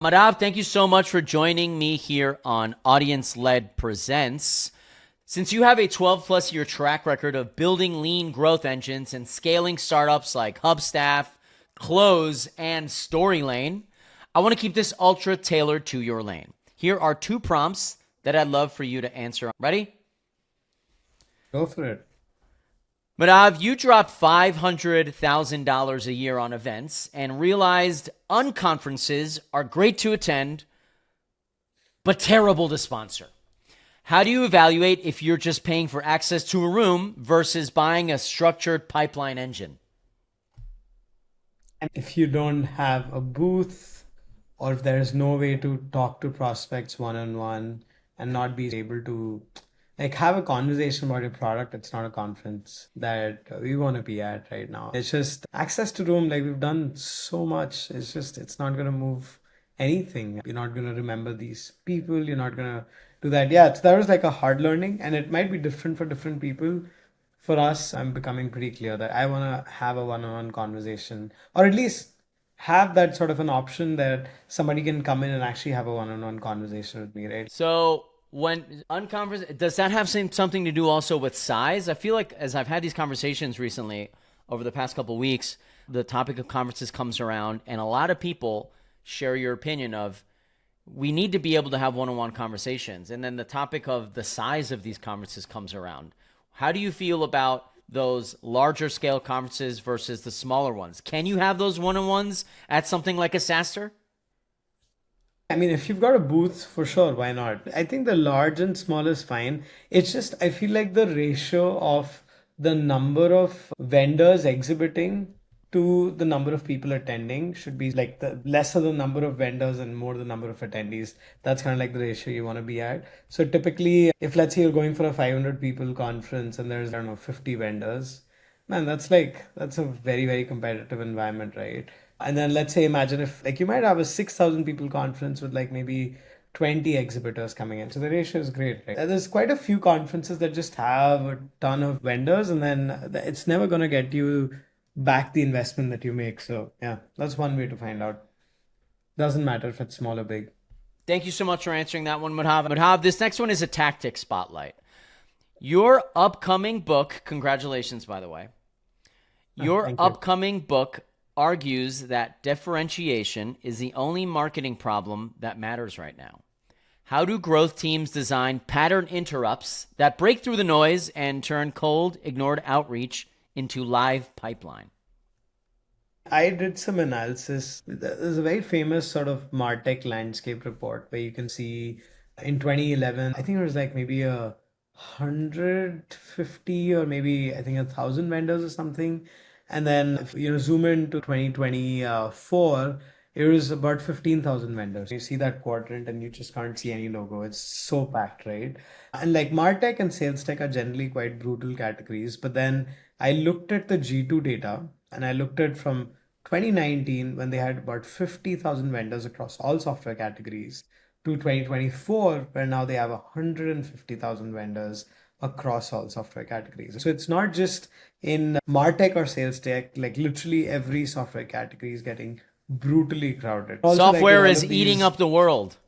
Madhav, thank you so much for joining me here on AudienceLed Presents. Since you have a 12 plus year track record of building lean growth engines and scaling startups like Hubstaff, Close, and Storylane, I want to keep this ultra tailored to your lane. Here are two prompts that I'd love for you to answer. Ready? Go for it. Madhav, you dropped $500,000 a year on events and realized unconferences are great to attend, but terrible to sponsor. How do you evaluate if you're just paying for access to a room versus buying a structured pipeline engine? And if you don't have a booth, or if there's no way to talk to prospects one-on-one and not be able to have a conversation about your product, it's not a conference that we want to be at right now. It's just access to room, like we've done so much. It's not going to move anything. You're not going to remember these people. You're not going to do that. Yeah, so that was like a hard learning, and it might be different for different people. For us, I'm becoming pretty clear that I want to have a one-on-one conversation, or at least have that sort of an option that somebody can come in and actually have a one-on-one conversation with me, right? So when unconference, does that have something to do also with size? I feel like as I've had these conversations recently over the past couple of weeks, the topic of conferences comes around, and a lot of people share your opinion of we need to be able to have one-on-one conversations. And then the topic of the size of these conferences comes around. How do you feel about those larger scale conferences versus the smaller ones? Can you have those one-on-ones at something like a SaaSter? I mean, if you've got a booth, for sure, why not? I think the large and small is fine. It's just, I feel like the ratio of the number of vendors exhibiting to the number of people attending should be like the lesser the number of vendors and more the number of attendees. That's kind of like the ratio you want to be at. So typically, if let's say you're going for a 500 people conference and there's, I don't know, 50 vendors, man, that's a very, very competitive environment, right? And then let's say imagine if like you might have a 6,000 people conference with like maybe 20 exhibitors coming in. So the ratio is great, right? There's quite a few conferences that just have a ton of vendors, and then it's never going to get you back the investment that you make. So yeah, that's one way to find out. Doesn't matter if it's small or big. Thank you so much for answering that one, Madhav. Madhav, this next one is a tactic spotlight. Your upcoming book, congratulations, by the way. Your Thank you. upcoming book argues that differentiation is the only marketing problem that matters right now. How do growth teams design pattern interrupts that break through the noise and turn cold, ignored outreach into live pipeline? I did some analysis. There's a very famous sort of MarTech landscape report where you can see in 2011, I think it was like maybe 150 or maybe I think 1,000 vendors or something. And then if you zoom into 2024, it was about 15,000 vendors. You see that quadrant and you just can't see any logo. It's so packed, right? And like MarTech and sales tech are generally quite brutal categories. But then I looked at the G2 data and I looked at from 2019 when they had about 50,000 vendors across all software categories to 2024 where now they have 150,000 vendors across all software categories. So it's not just in MarTech or sales tech, like literally every software category is getting brutally crowded. Also, like with Software all is of eating these, up the world.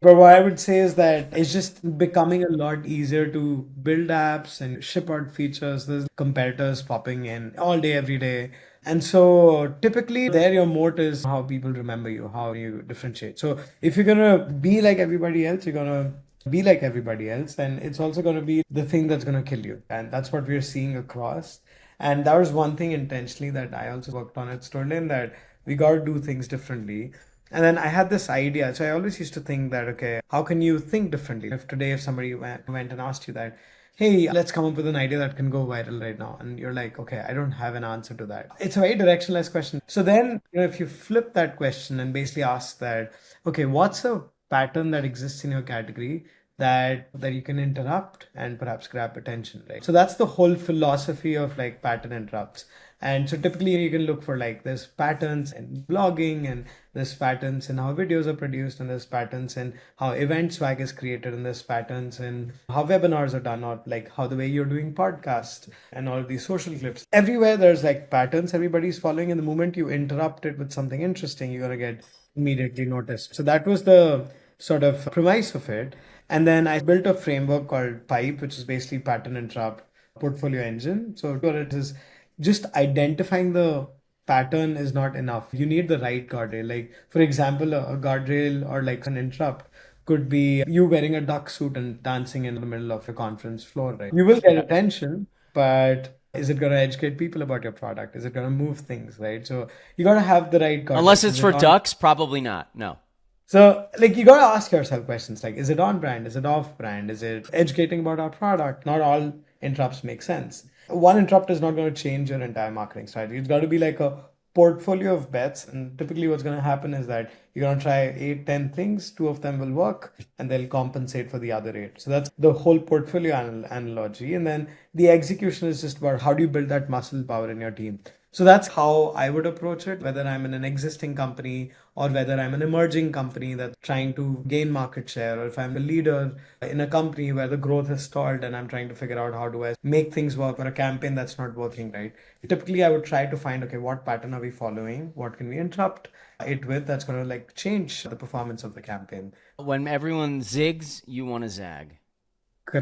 but what I would say is that it's just becoming a lot easier to build apps and ship out features. There's competitors popping in all day, every day. And so typically there your moat is how people remember you, how you differentiate. So if you're gonna be like everybody else, you're gonna be like everybody else, and it's also gonna be the thing that's gonna kill you. And that's what we're seeing across. And that was one thing intentionally that I also worked on at Storylane, that we gotta do things differently. And then I had this idea. So I always used to think that, okay, how can you think differently? If today, if somebody went and asked you that, hey, let's come up with an idea that can go viral right now. And you're like, okay, I don't have an answer to that. It's a very directionless question. So then, if you flip that question and basically ask that, okay, what's a pattern that exists in your category that you can interrupt and perhaps grab attention, right? So that's the whole philosophy of like pattern interrupts. And so typically you can look for like there's patterns in blogging, and there's patterns in how videos are produced, and there's patterns in how event swag is created, and there's patterns in how webinars are done, or like how the way you're doing podcasts and all of these social clips. Everywhere there's like patterns everybody's following, and the moment you interrupt it with something interesting, you're gonna get immediately noticed. So that was the sort of premise of it. And then I built a framework called Pipe, which is basically pattern interrupt portfolio engine. So what it is, just identifying the pattern is not enough. You need the right guardrail. Like for example, a guardrail or like an interrupt could be you wearing a duck suit and dancing in the middle of a conference floor, right? You will get Yeah. attention, but is it going to educate people about your product? Is it going to move things, right? So you got to have the right Unless guardrails. it's Is it for on? ducks, probably not. No. So, like, you gotta ask yourself questions like, is it on brand? Is it off brand? Is it educating about our product? Not all interrupts make sense. One interrupt is not going to change your entire marketing strategy. It's got to be like a portfolio of bets. And typically, what's going to happen is that you're going to try 8, 10 things, two of them will work, and they'll compensate for the other eight. So, that's the whole portfolio analogy. And then the execution is just about how do you build that muscle power in your team. So that's how I would approach it, whether I'm in an existing company or whether I'm an emerging company that's trying to gain market share, or if I'm a leader in a company where the growth has stalled and I'm trying to figure out how do I make things work for a campaign that's not working right. Typically, I would try to find, okay, what pattern are we following? What can we interrupt it with that's going to like change the performance of the campaign? When everyone zigs, you want to zag.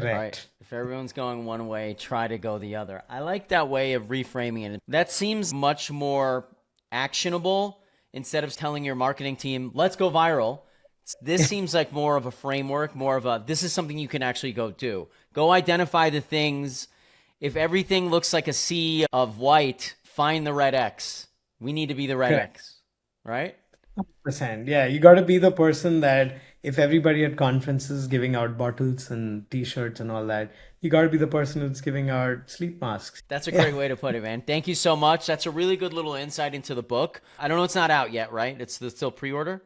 Right. Correct. If everyone's going one way, try to go the other. I like that way of reframing it. That seems much more actionable instead of telling your marketing team, let's go viral. This seems like more of a framework, more of a, this is something you can actually go do. Go identify the things. If everything looks like a sea of white, find the red X. We need to be the red Correct. X, right? Percent. Yeah, you got to be the person that if everybody at conferences giving out bottles and t-shirts and all that, you got to be the person who's giving out sleep masks. That's a Yeah, great way to put it, man. Thank you so much. That's a really good little insight into the book. I don't know, it's not out yet, right? It's still pre-order.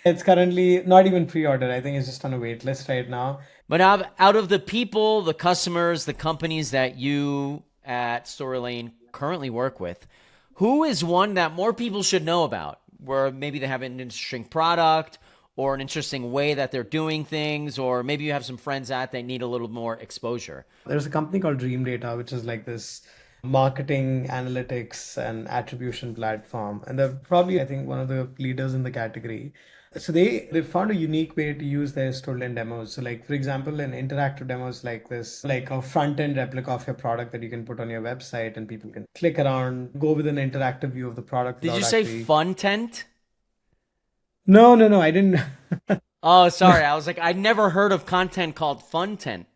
it's currently not even pre-order. I think it's just on a wait list right now. But out of the people, the customers, the companies that you at Storylane currently work with, who is one that more people should know about? Where maybe they have an interesting product or an interesting way that they're doing things, or maybe you have some friends that they need a little more exposure. There's a company called Dreamdata, which is like this marketing analytics and attribution platform, and they're probably, I think, one of the leaders in the category. So they found a unique way to use their storyline demos. So like for example, in interactive demos like this, like a front end replica of your product that you can put on your website and people can click around, go with an interactive view of the product Did you without say actually. fun tent? No, I didn't. Oh, sorry. I was like, I'd never heard of content called fun tent.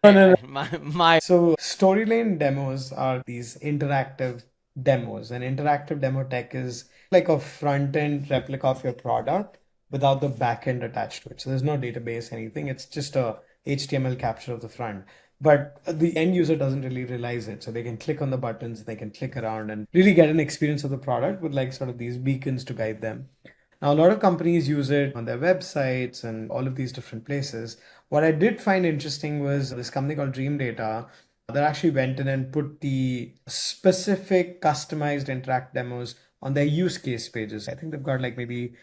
No. My So Storylane demos are these interactive demos. An interactive demo tech is like a front-end replica of your product without the back end attached to it. So there's no database, anything. It's just a HTML capture of the front. But the end user doesn't really realize it. So they can click on the buttons, they can click around and really get an experience of the product with like sort of these beacons to guide them. Now, a lot of companies use it on their websites and all of these different places. What I did find interesting was this company called Dreamdata that actually went in and put the specific customized interact demos on their use case pages. I think they've got like maybe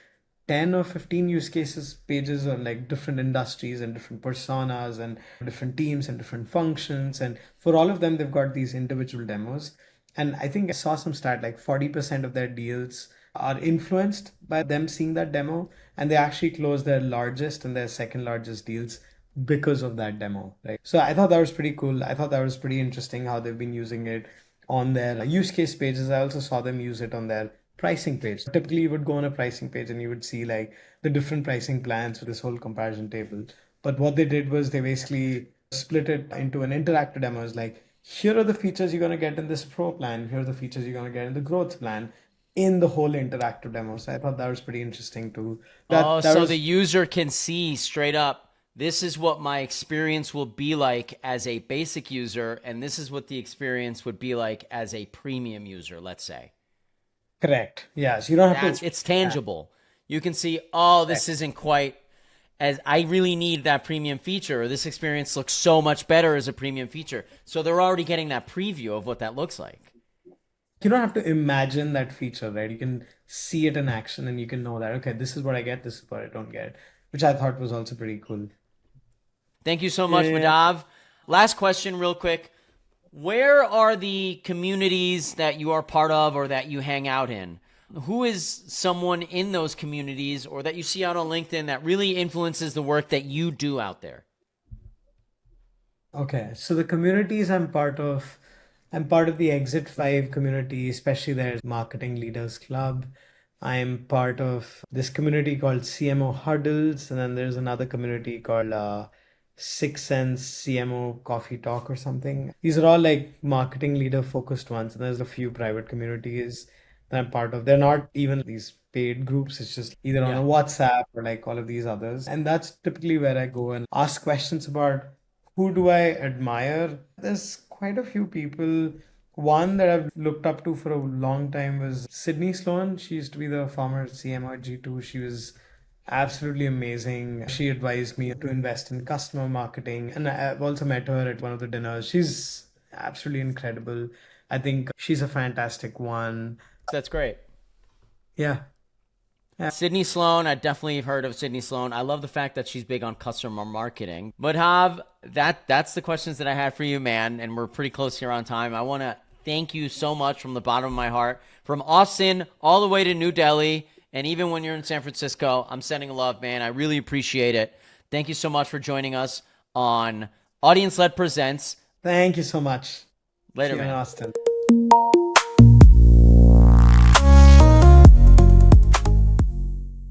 10 or 15 use cases pages on like different industries and different personas and different teams and different functions. And for all of them, they've got these individual demos. And I think I saw some stat like 40% of their deals are influenced by them seeing that demo. And they actually close their largest and their second largest deals because of that demo, right? So I thought that was pretty cool. I thought that was pretty interesting how they've been using it on their use case pages. I also saw them use it on their pricing page. Typically, you would go on a pricing page and you would see like the different pricing plans with this whole comparison table. But what they did was they basically split it into an interactive demo. It's like, here are the features you're going to get in this pro plan. Here are the features you're going to get in the growth plan in the whole interactive demo. So I thought that was pretty interesting too. Oh, That so the was user can see straight up, this is what my experience will be like as a basic user, and this is what the experience would be like as a premium user, let's say. correct. Yes, you don't have That's to. it's tangible. You can see, oh, this Correct. isn't quite as I really need that premium feature, or this experience looks so much better as a premium feature. So they're already getting that preview of what that looks like. You don't have to imagine that feature, right? You can see it in action and you can know that, okay, this is what I get, this is what I don't get, which I thought was also pretty cool. Thank you so much, Yeah. Madhav. Last question, real quick. Where are the communities that you are part of or that you hang out in? Who is someone in those communities or that you see out on LinkedIn that really influences the work that you do out there? Okay, so the communities I'm part of the Exit 5 community, especially their Marketing Leaders Club. I'm part of this community called CMO Huddles, and then there's another community called Six Sense CMO Coffee Talk or something. These are all like marketing leader focused ones, and there's a few private communities that I'm part of. They're not even these paid groups, it's just either on a Yeah. WhatsApp or like all of these others. And that's typically where I go and ask questions about who do I admire? There's quite a few people. One that I've looked up to for a long time was Sydney Sloan. She used to be the former CMO at G2. She was absolutely amazing. She advised me to invest in customer marketing, and I've also met her at one of the dinners. She's absolutely incredible. I think she's a fantastic one. That's great. Yeah. Yeah. Sydney Sloan, I definitely have heard of Sydney Sloan. I love the fact that she's big on customer marketing. But Hav, that's the questions that I had for you, man, and we're pretty close here on time. I want to thank you so much from the bottom of my heart. From Austin all the way to New Delhi, and even when you're in San Francisco, I'm sending love, man. I really appreciate it. Thank you so much for joining us on AudienceLed Presents. Thank you so much. Later, See you in man. Austin.